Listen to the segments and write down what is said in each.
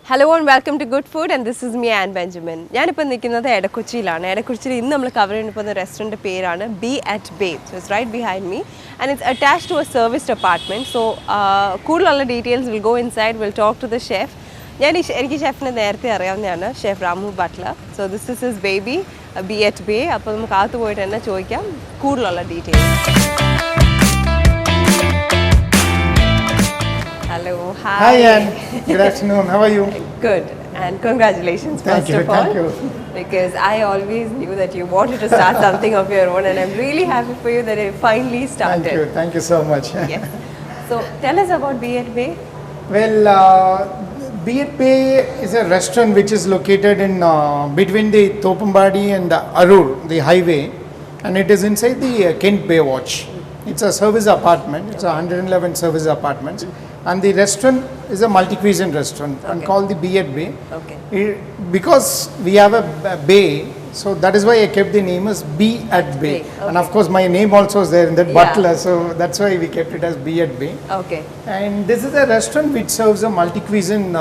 Hello and welcome to Good Food, and this is me, Anne Benjamin. I am in Edakuchilana. Edakuchil is we covering the restaurant name Be at Bay. So it's right behind me, and it's attached to a serviced apartment. So cool all the details. We'll go inside. We'll talk to the chef. I am chef Chef Ramu Butler. So this is his baby, Be at Bay. So we'll go cool all the details. Hello, hi. Hi Anne, good afternoon, how are you? Good, and congratulations first of all. Thank you. Because I always knew that you wanted to start something of your own, and I'm really happy for you that it finally started. Thank you so much. Yes. So tell us about Be at Bay. Well, Be at Bay is a restaurant which is located in between the Topumbadi and Arur, the highway, and it is inside the Kent Bay Watch. It's a service apartment, it's 111 service apartments. And the restaurant is a multi-cuisine restaurant and called the Be at Bay. Okay. Because we have a bay, so that is why I kept the name as Be at Bay. Okay. And of course my name also is there in that Butler, so that's why we kept it as Be at Bay. Okay. And this is a restaurant which serves a multi-cuisine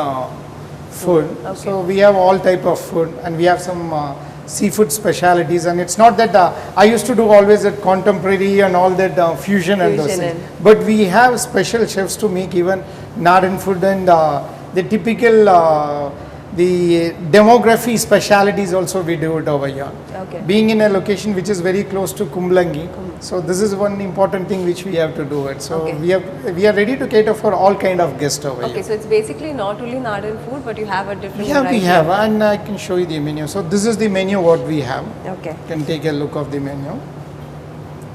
food. Okay. So we have all type of food, and we have some seafood specialities, and it's not that I used to do always that contemporary and all that fusion and those things. But we have special chefs to make even Nardan food and the typical the demography specialities also we do it over here. Okay. Being in a location which is very close to Kumblangi, so this is one important thing which we have to do it. So we are ready to cater for all kind of guests over here. Okay, so it's basically not only Nardan food, but you have a different variety. We have, and I can show you the menu. So this is the menu what we have. Okay. You can take a look of the menu.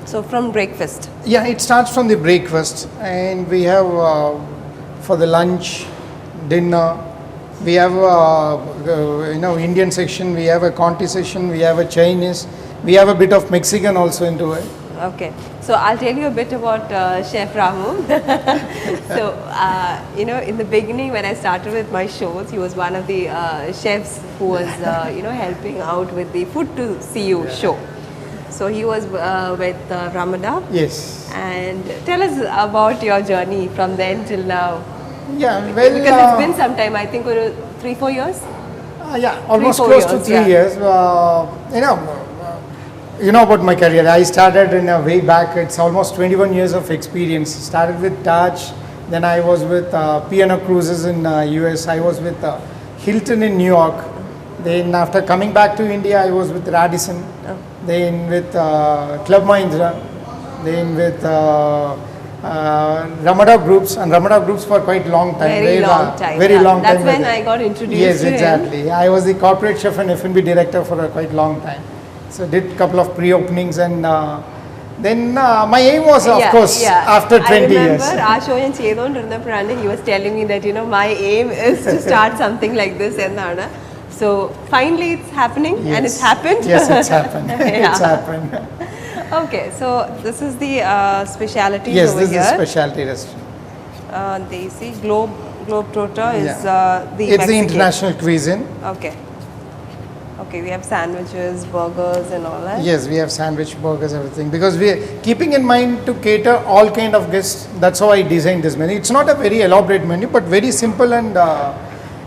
So from breakfast? Yeah, it starts from the breakfast, and we have for the lunch, dinner. We have Indian section, we have a Conti section, we have a Chinese, we have a bit of Mexican also into it. Okay, so I'll tell you a bit about Chef Ramu. So, in the beginning when I started with my shows, he was one of the chefs who was, helping out with the Food to See You show. So he was with Ramada. Yes. And tell us about your journey from then till now. Yeah, well, because it's been some time, I think 3-4 years? Yeah, almost close to 3 years. You know about my career. I started in a way back. It's almost 21 years of experience. Started with Taj, then I was with P&O Cruises in US. I was with Hilton in New York. Then after coming back to India, I was with Radisson. Then with Club Mahindra. Then with Ramada Groups, and Ramada Groups for quite long time. Very long time. That's when I got introduced to him. Exactly. I was the corporate chef and F&B director for a quite long time. So did a couple of pre-openings, and then my aim was, of course, after 20 years. I remember he was telling me that, my aim is to start something like this. So finally it's happening, and it's happened. Yes, it's happened. It's happened. Okay, so this is the specialty over here. Yes, this is the specialty restaurant. They see Globetrotter is the It's the international cuisine. Okay. Okay, we have sandwiches, burgers and all that. Yes, we have sandwich, burgers, everything. Because we are keeping in mind to cater all kind of guests. That's how I designed this menu. It's not a very elaborate menu, but very simple, and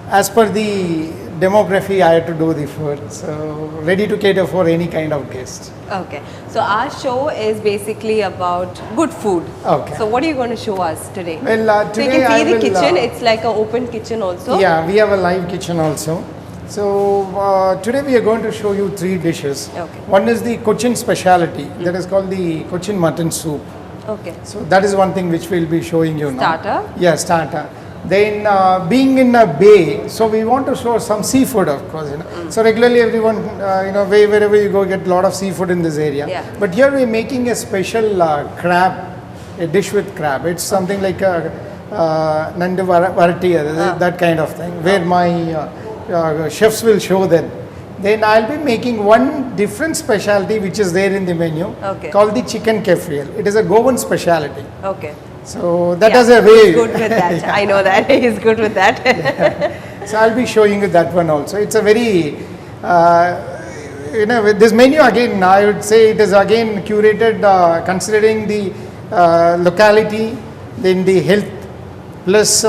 as per the demography, I had to do the food. So ready to cater for any kind of guest. Okay. So our show is basically about good food. Okay. So what are you going to show us today? Well, today so you can see the kitchen. It's like an open kitchen also. Yeah, we have a live kitchen also. So today we are going to show you 3 dishes. Okay. One is the Cochin speciality. That is called the Cochin mutton soup. Okay. So that is one thing which we'll be showing you now. Starter? Yeah, starter. Then being in a bay, so we want to show some seafood, of course. So regularly everyone, wherever you go, get a lot of seafood in this area. Yeah. But here we're making a special crab, a dish with crab. It's something like a nandu varati, that kind of thing, where my chefs will show them. Then I'll be making one different specialty which is there in the menu, called the chicken kefriel. It is a Goan specialty. Okay. So that is a way. He's good with that. I know that. He's good with that. So I'll be showing you that one also. It's a very, with this menu again, I would say it is again curated considering the locality, then the health Plus,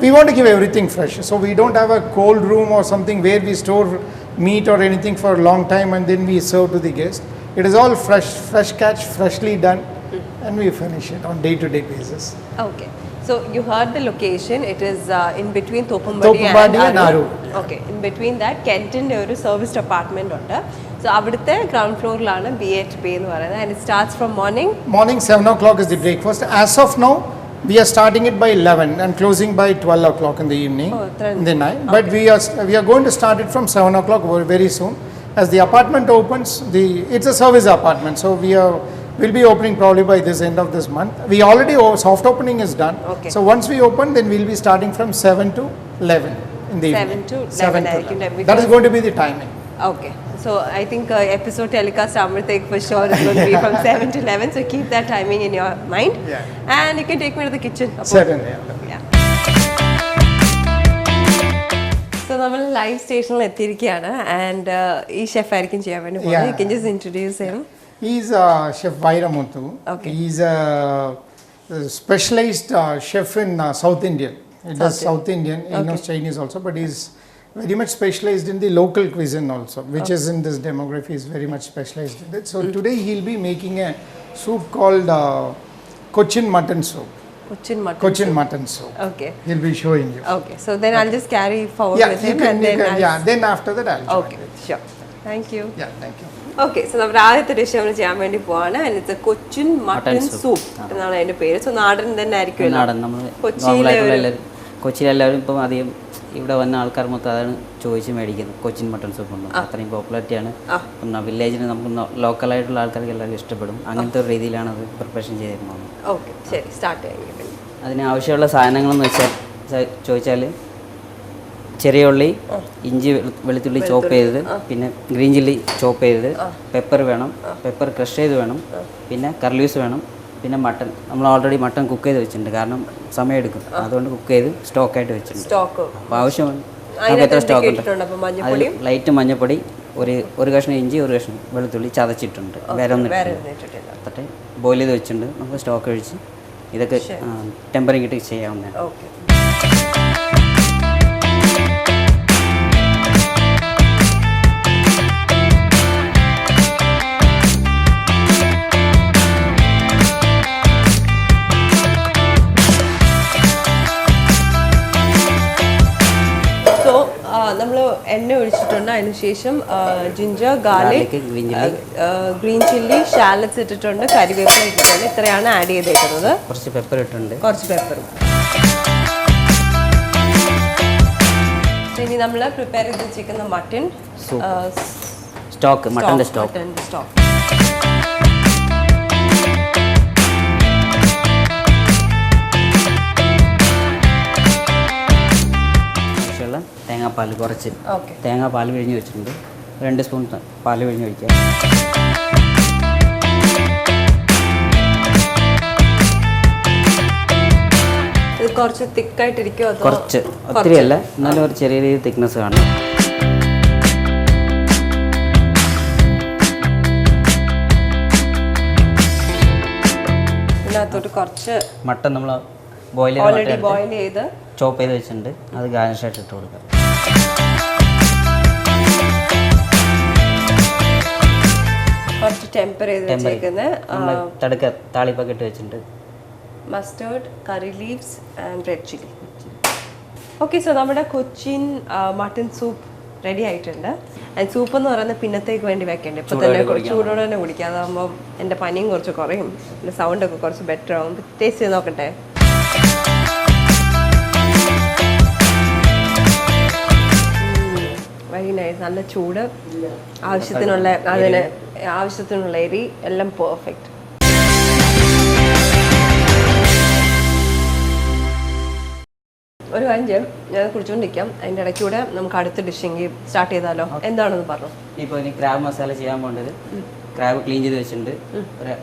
we want to give everything fresh. So we don't have a cold room or something where we store meat or anything for a long time and then we serve to the guest. It is all fresh catch, freshly done, and we finish it on day-to-day basis. Okay. So you heard the location. It is in between Thoppambadi Thoppambadi and Aru. Aru. Okay. In between that, Kentinte ഒരു serviced apartment ഉണ്ട്. So അവിടുത്തെ ground floorലാണ് B8 Bay എന്ന് പറയുന്നത്, and it starts from morning. Morning 7 o'clock is the breakfast. As of now, we are starting it by 11 and closing by 12 o'clock in the evening, in the night. Okay. But we are going to start it from 7 o'clock very soon. As the apartment opens, it's a service apartment, so we'll be opening probably by this end of this month. We already soft opening is done. Okay. So once we open, then we'll be starting from 7 to 11 in the 7 evening. to 7 11 to ആയിരിക്കും 11. That is going to be the timing. Okay. So I think episode telecast ആകുമ്പോഴത്തേക്ക് for sure it's going to be from 7 to 11. So keep that timing in your mind. Yeah. And you can take me to the kitchen. 7, yeah. So നമ്മൾ live സ്റ്റേഷനിൽ എത്തിയിരിക്കുകയാണ്, and ഈ chef ആയിരിക്കും ചെയ്യാൻ വേണ്ടി പോകുന്നത്. You can just introduce him. He's Chef Vairamuthu. Okay. He's a specialized chef in South Indian. He does South Indian. He knows Chinese also, but he's very much specialized in the local cuisine also, which is in this demography. Is very much specialized in it. So today he'll be making a soup called Cochin mutton soup. Cochin mutton soup. Okay. He'll be showing you. Okay. So then I'll just carry forward with him, and then then after that I'll join okay. you. Sure. Thank you. Yeah, thank you. Okay. So നമ്മുടെ ആദ്യത്തെ dish നമ്മൾ ചെയ്യാൻ വേണ്ടി പോവാണ്, and it's A Cochin mutton soup എന്നാണ് അതിന്റെ പേര്. So നാടൻ തന്നെ ആയിരിക്കും. നാടൻ നമ്മൾ കൊച്ചിയിലെല്ലാവരും ഇപ്പം അധികം ഇവിടെ വന്ന ആൾക്കാർ മൊത്തം അതാണ് ചോദിച്ച് മേടിക്കുന്നത്. കൊച്ചിൻ മട്ടൺ സൂപ്പ് ഉണ്ട്, അത്രയും പോപ്പുലാരിറ്റിയാണ്. പിന്നെ വില്ലേജിന് നമുക്ക് ലോക്കലായിട്ടുള്ള ആൾക്കാർക്ക് എല്ലാവർക്കും ഇഷ്ടപ്പെടും. അങ്ങനത്തെ ഒരു രീതിയിലാണ് അത് പ്രിപ്പറേഷൻ ചെയ്തിരുന്നത്. ഓക്കെ, ശരി, സ്റ്റാർട്ട് ചെയ്യാം. അതിന് ആവശ്യമുള്ള സാധനങ്ങളെന്ന് ചോദിച്ചാൽ ചെറിയ ഉള്ളി, ഇഞ്ചി വെളുത്തുള്ളി ചോപ്പ് ചെയ്തത്, പിന്നെ ഗ്രീൻ ചില്ലി ചോപ്പ് ചെയ്തത്, പെപ്പർ വേണം, പെപ്പർ ക്രഷ് ചെയ്ത് വേണം, പിന്നെ കർലീവ്സ് വേണം, പിന്നെ മട്ടൺ. നമ്മൾ ഓൾറെഡി മട്ടൺ കുക്ക് ചെയ്ത് വെച്ചിട്ടുണ്ട്, കാരണം സമയമെടുക്കും, അതുകൊണ്ട് കുക്ക് ചെയ്ത് സ്റ്റോക്കായിട്ട് വെച്ചിട്ടുണ്ട്. അപ്പോൾ ആവശ്യമാണ് നമുക്ക് എത്ര സ്റ്റോക്ക് ഉണ്ട്. അതിൽ ലൈറ്റ് മഞ്ഞപ്പൊടി, ഒരു കഷ്ണം ഇഞ്ചി, ഒരു കഷ്ണം വെളുത്തുള്ളി ചതച്ചിട്ടുണ്ട്, വേറെ ഒന്നും ഇട്ടിട്ട് ബോയിൽ ചെയ്ത് വെച്ചിട്ടുണ്ട്. നമുക്ക് സ്റ്റോക്ക് ഒഴിച്ച് ഇതൊക്കെ ടെമ്പറിങ് ഇട്ട് ചെയ്യാവുന്നതാണ്. നമ്മൾ എണ്ണ ഒഴിച്ചിട്ടുണ്ട്, അതിനുശേഷം ginger, garlic, green chilli, shallots ഇട്ടിട്ടുണ്ട്, കരിവേപ്പില ഇട്ടിട്ടുണ്ട്. ഇത്രയാണ് ആഡ് ചെയ്തേക്കുന്നത്. കുറച്ച് പെപ്പർ ഇട്ടിട്ടുണ്ട്, കുറച്ച് പെപ്പറും. ഇനി നമ്മൾ പ്രിപ്പയർ ചെയ്ത് വെച്ചിരിക്കുന്ന മട്ടൺ സ്റ്റോക്ക്, മട്ടൻ്റെ സ്റ്റോക്ക്. തേങ്ങാപ്പാൽ കുറച്ച് തേങ്ങാപ്പാൽ പിഴിഞ്ഞ് വെച്ചിട്ടുണ്ട്. 2 സ്പൂൺ പാൽ പിഴിഞ്ഞ് ഒഴിക്കുക. ഇത് കുറച്ച് തിക്കായിട്ടിരിക്കുമോ? കുറച്ച്, ഒത്തിരി അല്ല, എന്നാലും ഒരു ചെറിയ രീതിയിൽ തിക്നെസ് കാണും. ഇതിനകത്തോട്ട് കുറച്ച് മട്ടൺ നമ്മൾ ബോയിൽ ചെയ്ത് ചോപ്പ് ചെയ്ത് വെച്ചിട്ടുണ്ട്, അത് ഗാർണിഷായിട്ട് ഇട്ട് കൊടുക്കുക. കുറച്ച് ടെമ്പർ ചെയ്ത് തടുക്ക താളിപ്പൊക്കെ ഇട്ട് വെച്ചിട്ടുണ്ട്. Mustard, curry leaves and red chilli. Okay, so നമ്മുടെ കൊച്ചിൻ മട്ടൺ സൂപ്പ് റെഡി ആയിട്ടുണ്ട്. ആൻഡ് സൂപ്പ് എന്ന് പറയുന്നത് പിന്നത്തേക്ക് വേണ്ടി വെക്കേണ്ടത്, ഇപ്പോൾ തന്നെ ചൂടോടെ തന്നെ കുടിക്കുക. അതാകുമ്പോൾ എൻ്റെ പനിയും കുറച്ച് കുറയും, പിന്നെ സൗണ്ടൊക്കെ കുറച്ച് ബെറ്റർ ആവും. ടേസ്റ്റ് ചെയ്ത് നോക്കട്ടെ. Very nice. നല്ല ചൂട്, ആവശ്യത്തിനുള്ള എരി, എല്ലാം പെർഫെക്റ്റ്. ഒരു കാര്യം ഞാൻ കുടിച്ചുകൊണ്ടിരിക്കാം, അതിൻ്റെ ഇടയ്ക്കൂടെ നമുക്ക് അടുത്ത ഡിഷെങ്കിൽ സ്റ്റാർട്ട് ചെയ്താലോ? എന്താണെന്ന് പറഞ്ഞു. ഇപ്പോൾ ഇനി ക്രാബ് മസാല ചെയ്യാൻ പോകേണ്ടത്. ക്രാബ് ക്ലീൻ ചെയ്ത് വെച്ചിട്ടുണ്ട്, ഒരു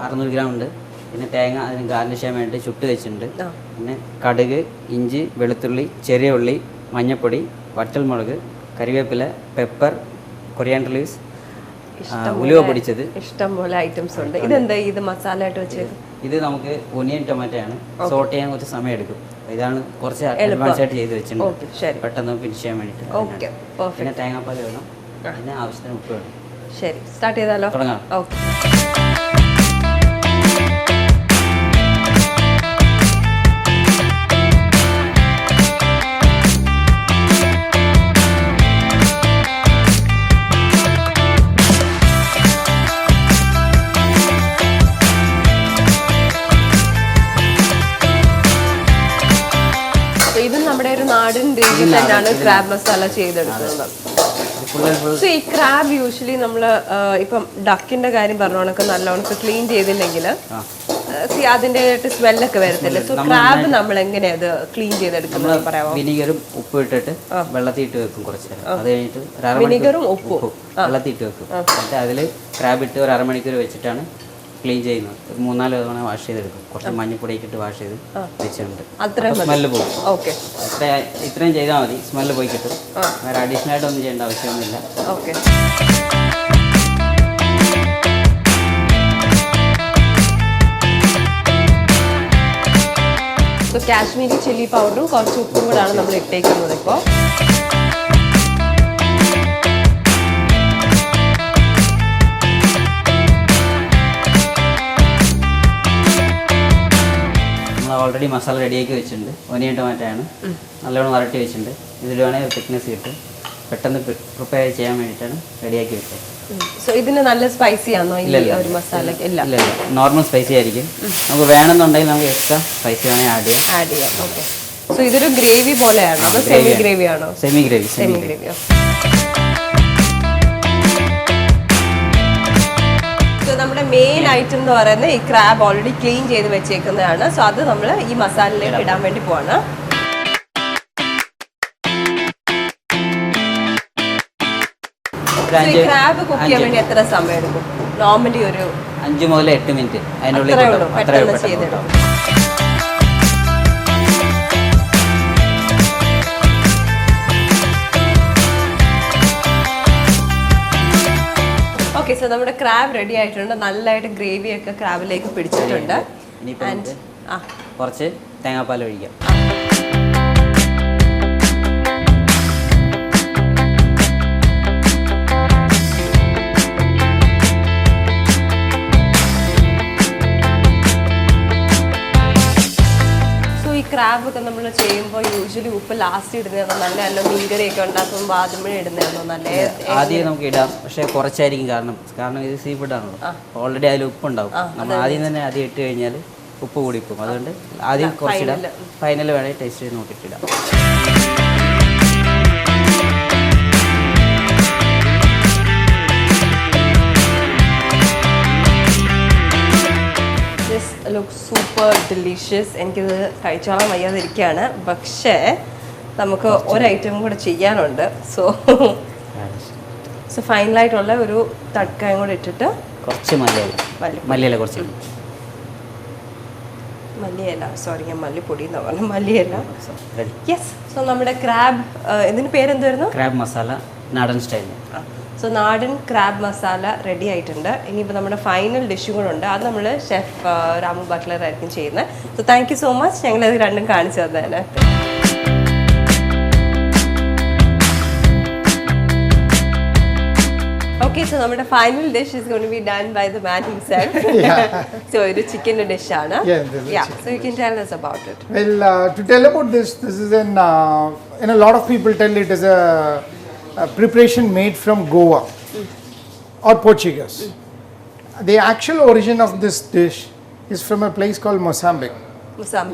600 ഗ്രാം ഉണ്ട്. പിന്നെ തേങ്ങ അതിന് ഗാർണിഷ് ചെയ്യാൻ വേണ്ടി ചുട്ട് വെച്ചിട്ടുണ്ട്. പിന്നെ കടുക്, ഇഞ്ചി, വെളുത്തുള്ളി, ചെറിയ ഉള്ളി, മഞ്ഞൾപ്പൊടി, വറ്റൽമുളക്, കരിവേപ്പില, പെപ്പർ, കൊറിയാണ്ടർ ലീവ്സ്, ഉലുവ പൊടിച്ചത്, ഇഷ്ടംപോലെ ഐറ്റംസ് ഉണ്ട്. ഇതെന്താ ഇത് മസാല ആയിട്ട് വെച്ചത്? ഇത് നമുക്ക് ഒനിയൻ ടൊമാറ്റോ ആണ്. സോട്ട് ചെയ്യാൻ കുറച്ച് സമയം എടുക്കും. ഇതാണ് കുറച്ച് അഡ്വാൻസ് ആയിട്ട് ചെയ്ത് വെച്ചിട്ടുണ്ട്, പെട്ടെന്ന് ഫിനിഷ് ചെയ്യാൻ വേണ്ടിയിട്ട്. പിന്നെ തേങ്ങാപ്പാൽ വേണം, പിന്നെ ആവശ്യത്തിന് ഉപ്പ് വേണം. ശരി, സ്റ്റാർട്ട് ചെയ്താലോ? തുടങ്ങാം. ഓക്കെ. ഇത് നമ്മുടെ ഒരു നാടൻ രീതിയിൽ തന്നെയാണ് ക്രാബ് മസാല ചെയ്തെടുക്കുന്നത്. സോ ഈ ക്രാബ് യൂഷ്വലി നമ്മൾ ഇപ്പം ഡക്കിന്റെ കാര്യം പറഞ്ഞോണൊക്കെ നല്ലോണം ക്ലീൻ ചെയ്തില്ലെങ്കിൽ അതിന്റെ സ്മെല്ലൊക്കെ വരത്തില്ല. സോ ക്രാബ് നമ്മൾ എങ്ങനെയാ അത് ക്ലീൻ ചെയ്തെടുക്കുന്നത് പറയാമോ? വിനീഗറും ഉപ്പും ഇട്ടിട്ട് വെള്ളത്തിൽ ഇട്ട് വെക്കും കുറച്ച് നേരം. അത് കഴിഞ്ഞിട്ട് വിനീഗറും ഉപ്പും വെള്ളത്തിൽ ഇട്ട് വെക്കും. എന്നിട്ട് അതിൽ ക്രാബ് ഇട്ട് ഒരു അരമണിക്കൂർ വെച്ചിട്ടാണ് ക്ലീൻ ചെയ്യുന്നത്. 3-4 തവണ വാഷ് ചെയ്തെടുക്കും. കുറച്ച് മഞ്ഞപ്പൊടിയൊക്കെ ഇട്ട് വാഷ് ചെയ്ത് വെച്ചിട്ടുണ്ട്. സ്മെല്ല് പോകും. ഇത്രയും ചെയ്താൽ മതി, സ്മെല്ല് പോയി കിട്ടും. വേറെ അഡീഷണൽ ആയിട്ട് ഒന്നും ചെയ്യേണ്ട ആവശ്യമൊന്നുമില്ല. കാശ്മീരി ചില്ലി പൗഡറും കുറച്ച് ഉപ്പും കൂടാണ് നമ്മൾ ഇട്ടേക്കുന്നത് ഇപ്പോൾ. ഓൾറെഡി മസാല റെഡിയാക്കി വെച്ചിട്ടുണ്ട്. ഒനിയൻ ടൊമാറ്റോ ആണ്, നല്ലോണം വരട്ടി വെച്ചിട്ടുണ്ട്. ഇതിൽ വേണമെങ്കിൽ തിക്നെസ് കിട്ടും. പെട്ടെന്ന് പ്രിപ്പയർ ചെയ്യാൻ വേണ്ടിയിട്ടാണ് റെഡിയാക്കി വെച്ചത്. സോ ഇതിന് നല്ല സ്പൈസി ആണോ ഒരു മസാല? ഇല്ല, നോർമൽ സ്പൈസി ആയിരിക്കും. നമുക്ക് വേണമെന്നുണ്ടെങ്കിൽ നമുക്ക് എക്സ്ട്രാ സ്പൈസി വേണമെങ്കിൽ ആഡ് ചെയ്യാം. ഓക്കെ. സോ ഇതൊരു ഗ്രേവി പോലെയാണോ അതോ സെമി ഗ്രേവി ആണോ? Semi gravy. നമ്മുടെ മെയിൻ ഐറ്റം എന്ന് പറയുന്നത് ഈ ക്രാബ് ഓൾറെഡി ക്ലീൻ ചെയ്ത് വെച്ചേക്കുന്നതാണ്. സോ അത് നമ്മൾ ഈ മസാലയിലേക്ക് ഇടാൻ വേണ്ടി പോവാണ്. ക്രാബ് കുക്ക് ചെയ്യാൻ വേണ്ടി എത്ര സമയം എടുക്കും? നോർമലി ഒരു 5 മുതൽ 8 മിനിറ്റ് അതിനുള്ളിൽ പെട്ടെന്ന് ചെയ്തിടും. ഓക്കെ, സോ നമ്മുടെ ക്രാബ് റെഡി ആയിട്ടുണ്ട്. നല്ലതായിട്ട് ഗ്രേവി ഒക്കെ ക്രാബിലേക്ക് പിടിച്ചിട്ടുണ്ട്. കുറച്ച് തേങ്ങാപ്പാൽ ഒഴിക്കാം. ക്രാബ് ഒക്കെ നമ്മൾ ചെയ്യുമ്പോൾ യൂഷ്വലി ഉപ്പ് ലാസ്റ്റ് ഇടുന്നതാണോ നല്ല മീൻകറിയൊക്കെ ഉണ്ടാക്കുമ്പോൾ ആദ്യമേ ഇടുന്നതാണോ നല്ല? ആദ്യം നമുക്ക് ഇടാം, പക്ഷെ കുറച്ചായിരിക്കും. കാരണം ഇത് സീ ഫുഡ് ആണല്ലോ, ഓൾറെഡി അതിൽ ഉപ്പുണ്ടാവും. നമ്മൾ ആദ്യം ഇട്ട് കഴിഞ്ഞാൽ ഉപ്പ് കൂടിപ്പോകും. അതുകൊണ്ട് ആദ്യം കുറച്ചിടാം, ഫൈനൽ വേണമെങ്കിൽ ടേസ്റ്റ് ചെയ്ത് നോക്കിയിട്ടിടാം. Look super delicious. എനിക്കിത് കഴിച്ചോളാൻ വയ്യാതിരിക്കുകയാണ്. പക്ഷേ നമുക്ക് ഒരു ഐറ്റം കൂടെ ചെയ്യാനുണ്ട്. സോ ഫൈനലായിട്ടുള്ള ഒരു തടക്കായും കൂടെ ഇട്ടിട്ട് കുറച്ച് മല്ലിയില കുറച്ച് മല്ലിയില, സോറി ഞാൻ മല്ലിപ്പൊടി എന്ന് പറഞ്ഞു, മല്ലിയില. യെസ്. സോ നമ്മുടെ ക്രാബ്, ഇതിന് പേരെന്തായിരുന്നു? ക്രാബ് മസാല നാടൻ സ്റ്റൈൽ. സോ നാടൻ ക്രാബ് മസാല റെഡി ആയിട്ടുണ്ട്. ഇനിയിപ്പോൾ നമ്മുടെ ഫൈനൽ ഡിഷും കൂടെ ഉണ്ട്. അത് നമ്മൾ ഷെഫ് രാമു ബട്ട്ലർ ആയിരിക്കും ചെയ്യുന്നത്. So thank you so much, ഞങ്ങളത് രണ്ടും കാണിച്ചു തന്നേനെ. Okay, so നമ്മുടെ final dish is going to be done by the man himself. So it is chicken dish ആണ്. Yeah, so you can tell us about it. Well, to tell about this is a lot of people tell it is a preparation made from Goa or Portuguese. The actual origin of this dish is from a place called Mozambique.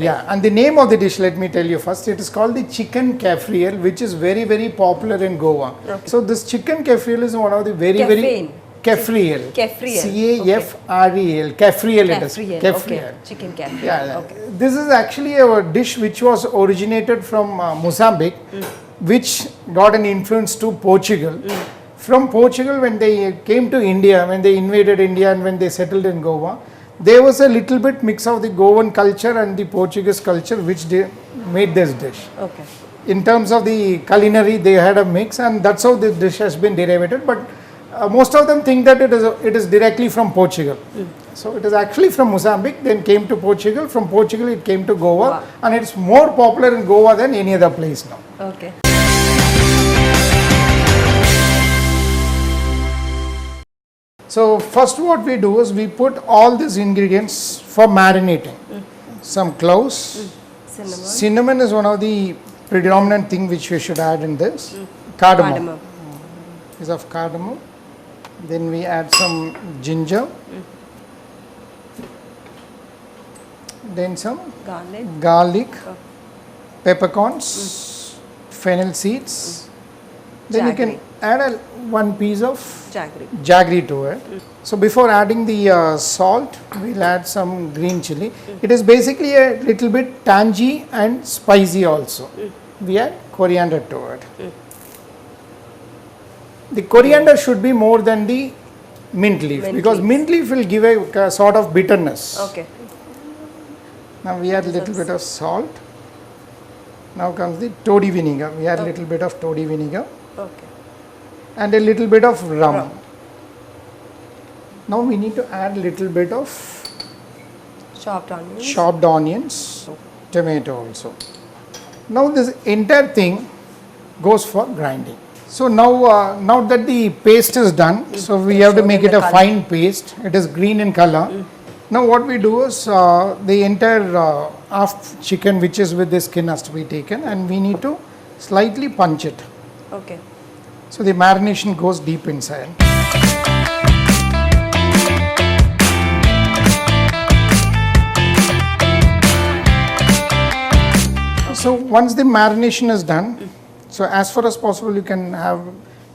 Yeah, and the name of the dish, let me tell you first, it is called the chicken cafriel, which is very, very popular in Goa. Okay. So this chicken cafriel is one of the very cafriel. C-A-F-R-E-L. Cafriel it is. Okay. Chicken cafriel. Yeah. Okay. This is actually a dish which was originated from Mozambique, which got an influence to Portugal. From Portugal, when they came to India, when they invaded India and when they settled in Goa, there was a little bit mix of the Goan culture and the Portuguese culture which they made this dish. Okay. In terms of the culinary, they had a mix, and that's how this dish has been derived. But most of them think that it is directly from Portugal. So it is actually from Mozambique, then came to Portugal. From Portugal, it came to Goa, Goa. and it's more popular in Goa than any other place now. Okay. So first what we do is we put all these ingredients for marinating. Some cloves, Cinnamon. cinnamon is one of the predominant thing which we should add in this. Cardamom. Cardamom. Piece of cardamom. Then we add some ginger. Then some Garlic. garlic, peppercorns, fennel seeds. Then you can add one piece of Jaggery. jaggery to it. So before adding the salt, we'll add some green chili. It is basically a little bit tangy and spicy also. We add coriander to it. The coriander should be more than the mint leaf, Mint because leaves. mint leaf will give a sort of bitterness. Okay. Now we add a little bit of salt. Now comes the toddy vinegar. We add a little bit of toddy vinegar Okay. and a little bit of rum. Rum. Now we need to add a little bit of Chopped onions. chopped onions, tomato also. Now this entire thing goes for grinding. So now that the paste is done, so we have to Show make them it a the colour. fine paste. It is green in color. Now what we do is the entire half chicken which is with the skin has to be taken, and we need to slightly punch it. Okay. So the marination goes deep inside. So once the marination is done, so as far as possible you can have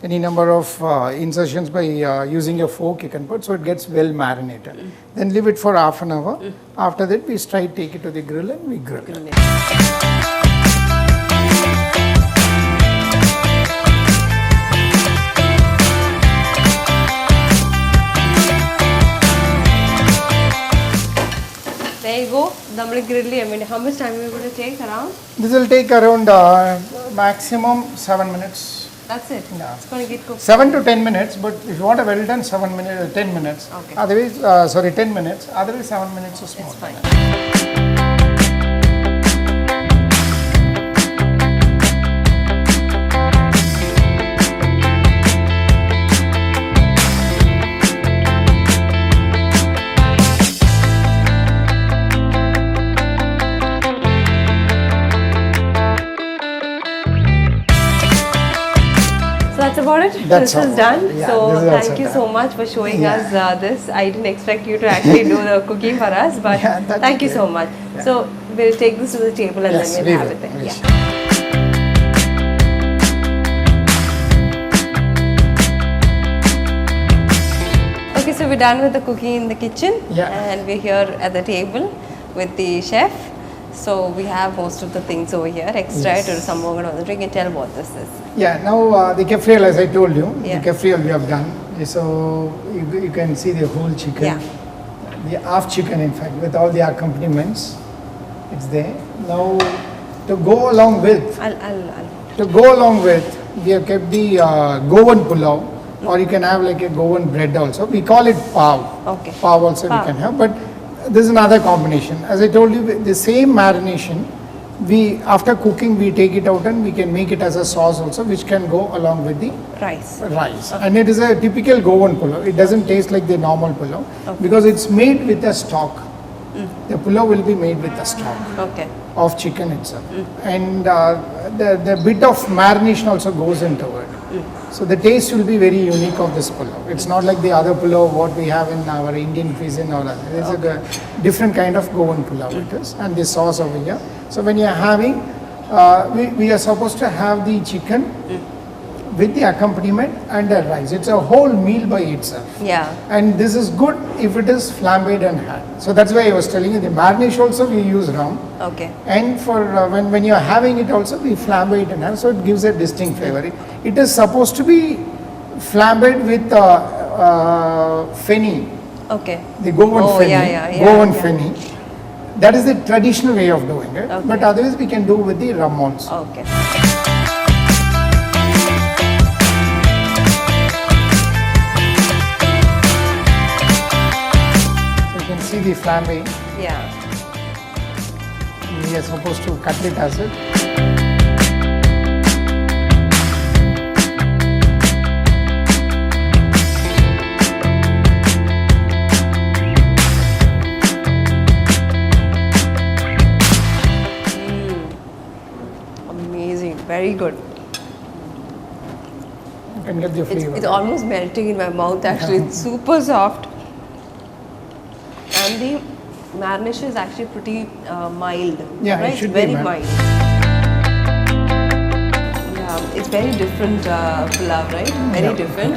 any number of insertions by using a fork you can put, so it gets well marinated. Then leave it for half an hour. After that we straight take it to the grill and we grill it. There you go. നമ്മൾ grill ചെയ്യാൻ വേണ്ടി. How much time are we going to take around? This will take around maximum 7 minutes. That's it. Yeah. It's going to get cooked. 7 to 10 minutes, but if you want a well done, 7 minutes, 10 minutes. Okay. Otherwise, 10 minutes. Otherwise, 7 minutes is more. It's fine. So that's about it. That's This is all. done. Yeah, So this is also thank you done. so much for showing Yeah. us this. I didn't expect you to actually do the cooking for us, but Yeah, that's thank you okay. so much. So we'll take this to the table and Yes, then we we'll have will. it there. We Yeah. shall. Okay, so we're done with the cooking in the kitchen. Yeah. And we're here at the table with the chef. So we have most of the things over here. Extra Yes. to some more. You can tell what this is. Yeah, now the kefriel, as I told you, Yeah. the kefriel we have done. So you can see the whole chicken, Yeah. the half chicken in fact, with all the accompaniments. It's there. Now to go along with, we have kept the Goan pulao, or you can have like a Goan bread also. We call it pav. Okay. Pav also Pav. we can have, but this is another combination. As I told you, the same marination, we after cooking we take it out and we can make it as a sauce also, which can go along with the Rice. rice. And it is a typical Goan pulao. It doesn't taste like the normal pulao because it's made with a stock. The pulao will be made with a stock Okay. of chicken itself, and the bit of marination also goes into it. So the taste will be very unique of this pulao. It's not like the other pulao what we have in our Indian cuisine or other. It's a different kind of Goan pulao it is, and the sauce over here. So when you are having, we are supposed to have the chicken with the accompaniment and the rice. It's a whole meal by itself. Yeah. And this is good if it is flambéed and had. So that's why I was telling you the marinade also we use rum. Okay. And for when you are having it also we flambe it and have, so it gives a distinct flavor. It is supposed to be flambéed with fenny, Okay. the Goan Oh, fenny, yeah, Goan yeah. fenny. That is the traditional way of doing it. Okay. But otherwise we can do with the rum also. Okay. So flambe. Yeah. We are supposed to cut it as it. Amazing. Very good. You can get the flavor. It's almost melting in my mouth actually. It's super soft. And the marination is actually pretty mild. Yeah, it right? should It's be very mild. mild. Yeah, it's very different pulao, right? Very Yeah. different.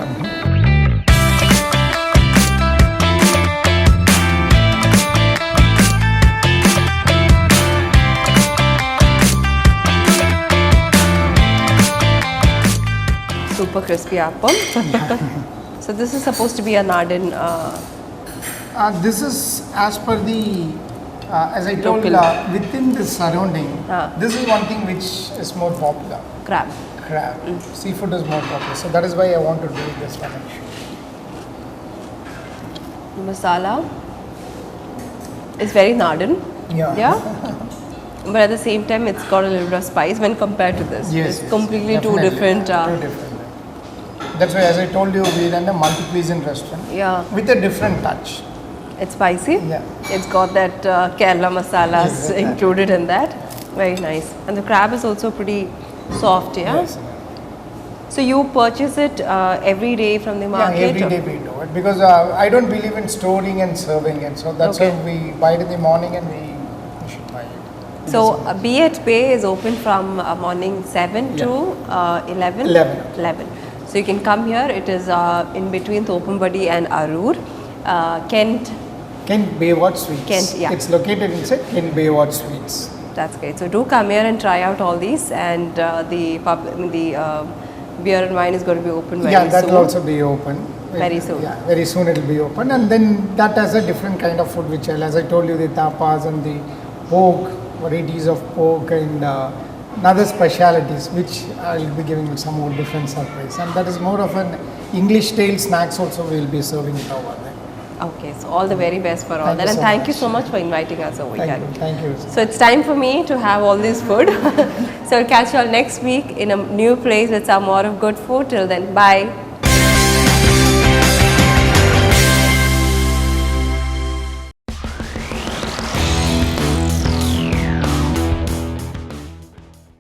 Super crispy appam. So this is supposed to be a Nardin. This is as per the, as I told, Local. within the surrounding, this is one thing which is more popular. Crab. Crab. Seafood is more popular. So that is why I want to do this one. Masala is very Nardin. Yeah. Yeah. But at the same time, it's got a little bit of spice when compared to this. Yes. It's completely two definitely. different. Two different. That's why, as I told you, we run a multi-cuisine restaurant Yeah. with a different touch. It's spicy. Yeah. It's got that Kerala masalas Exactly. included in that. Very nice. And the crab is also pretty soft, yeah? Yes. So you purchase it every day from the Yeah, market? every or- day we do it because I don't believe in storing and serving it. So that's Okay. why we buy it in the morning and we should buy it. So Be at Bay is open from morning 7 to 11? 11. 11. So you can come here. It is in between Thopumbadi and Arur. Kent, Kent Baywatch Sweets. Kent, yeah. It's located inside Kent Baywatch Sweets. that's great. So do come here and try out all these, and the beer and wine is going to be open very Yeah, that soon. will also be open. Very soon. Yeah, very soon it will be open. And then that has a different kind of food, which as I told you, the tapas and the pork, varieties of pork and other specialities, which I will be giving you some more different surprise. And that is more of an English style snacks also we will be serving it over there. Okay, so all the very best for all Thank that, you and so thank you much. so much for inviting us over here. Thank you. So it's time for me to have all this food. So I'll catch you all next week in a new place with some more of good food. Till then, bye.